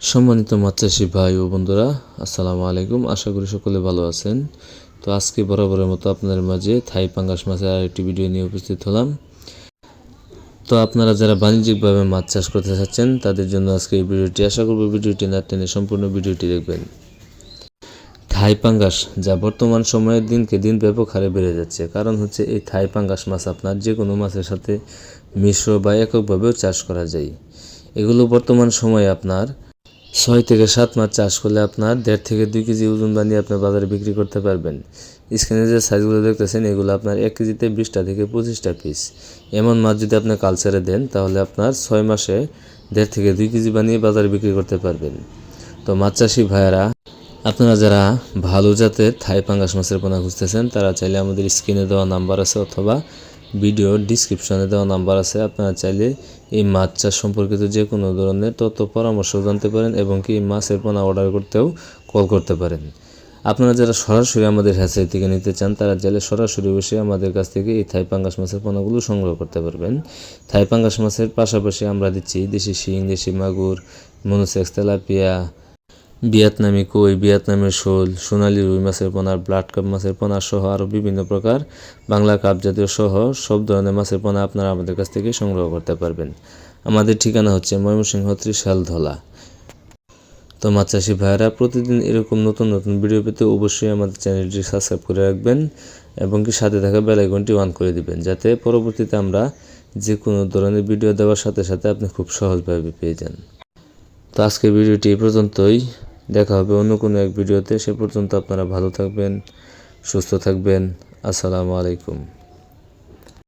সম্মানিত মাছ চাষি ভাই ও বন্ধুরা, আসসালামু আলাইকুম। আশা করি সকলে ভালো আছেন। তো আজকে বরাবরের মতো আপনাদের মাঝে থাই পাঙ্গাস মাছের আরেকটি ভিডিও নিয়ে উপস্থিত হলাম। তো আপনারা যারা বাণিজ্যিকভাবে মাছ চাষ করতে চাচ্ছেন তাদের জন্য আজকে এই ভিডিওটি, আশা করব ভিডিওটি না টেনে সম্পূর্ণ ভিডিওটি দেখবেন। থাই পাঙ্গাস যা বর্তমান সময়ে দিনকে দিন ব্যাপক হারে বেড়ে যাচ্ছে, কারণ হচ্ছে এই থাই পাঙ্গাস মাছ আপনার যে কোনো মাছের সাথে মিশ্র বা এককভাবেও চাষ করা যায়। এগুলো বর্তমান সময়ে আপনার 6 থেকে 7 মাছ চাষ করলে আপনার 1.5 থেকে 2 কেজি ওজন বানিয়ে আপনি বাজারে বিক্রি করতে পারবেন। স্ক্রিনে যে সাইজগুলো দেখতেছেন এগুলো আপনার 1 কেজিতে 20টা থেকে 25টা পিস। এমন মাছ যদি আপনি কালচারে দেন তাহলে আপনার 6 মাসে 1.5 থেকে 2 কেজি বানিয়ে বাজারে বিক্রি করতে পারবেন। তো মাছ চাষি ভাইয়েরা, আপনারা যারা ভালো জাতের থাই পাঙ্গাস মাছের পোনা খুঁজতেছেন তারা চাইলে আমাদের স্ক্রিনে দেওয়া নাম্বার আছে অথবা ভিডিওর ডিসক্রিপশনে দেওয়া নাম্বার আছে, আপনারা চাইলে এই মাছ চাষ সম্পর্কিত যে কোনো ধরনের তথ্য পরামর্শ জানতে পারেন এবং কি মাছের পোনা অর্ডার করতেও কল করতে পারেন। আপনারা যারা সরাসরি আমাদের হ্যাচারি থেকে নিতে চান তারা চাইলে সরাসরি বসে আমাদের কাছ থেকে এই থাই পাঙ্গাস মাছের পোনাগুলো সংগ্রহ করতে পারবেন। থাই পাঙ্গাস মাছের পাশাপাশি আমরা দিচ্ছি দেশি শিং, দেশি মাগুর, মনোসেক্স, তেলাপিয়া, ভিয়েতনামি কই, ভিয়েতনামি শোল, সোনালী রুই মাছের পোনা, ব্লাড কাপ মাছের পোনা সহ আরও বিভিন্ন প্রকার বাংলা কাপ জাতীয় সহ সব ধরনের মাছের পোনা আপনারা আমাদের কাছ থেকে সংগ্রহ করতে পারবেন। আমাদের ঠিকানা হচ্ছে ময়মনসিংহ ত্রিশালধলা। তো মাছ চাষি ভাইয়েরা, প্রতিদিন এরকম নতুন নতুন ভিডিও পেতে অবশ্যই আমাদের চ্যানেলটি সাবস্ক্রাইব করে রাখবেন এবং কি সাথে থাকা বেল আইকনটি অন করে দিবেন, যাতে পরবর্তীতে আমরা যে কোনো ধরনের ভিডিও দেওয়ার সাথে সাথে আপনি খুব সহজভাবে পেয়ে যান। তো আজকের ভিডিওটি এই পর্যন্তই। দেখা হবে অন্য কোনো এক ভিডিওতে। সে পর্যন্ত আপনারা ভালো থাকবেন, সুস্থ থাকবেন। আসসালামু আলাইকুম।